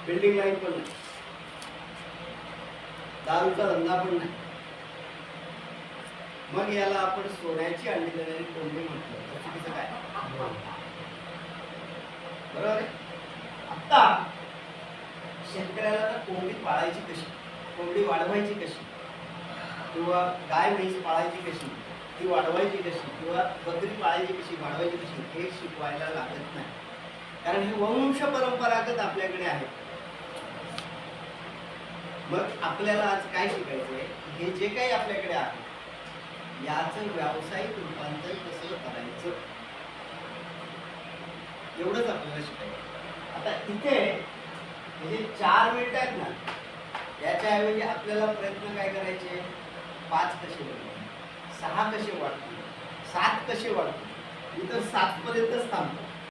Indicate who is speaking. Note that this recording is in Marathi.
Speaker 1: बिल्डिंग लाईन पण नाही, दारूचा धंदा पण नाही. मग याला आपण सोन्याची अंडी देणारी कोंबडी म्हटलं तर चुकीचं काय? बरोबर आहे. आता शेतकऱ्याला कोंबडी पाळायची कशी, कोंबडी वाढवायची कशी, किंवा गाय म्हैस पाळायची कशी, ती वाढवायची कशी, किंवा बकरी पाळायची कशी, वाढवायची कशी, हे शिकवायला लागत नाही. कारण ही वंश परंपरागत आपल्याकडे आहे. मग आपल्याला आज काय शिकायचंय? हे जे काही आपल्याकडे आहे याचं व्यावसायिक रूपांतर कसं करायचं, एवढंच आपल्याला शिकायचं. आता इथे हे 4 मिनिट आहेत ना, याच्याऐवजी आपल्याला प्रयत्न काय करायचे? 5 कसे बनवतील, 6 कसे वाढतील, 7 कसे वाढतील. इथं 7 पर्यंतच थांबतो.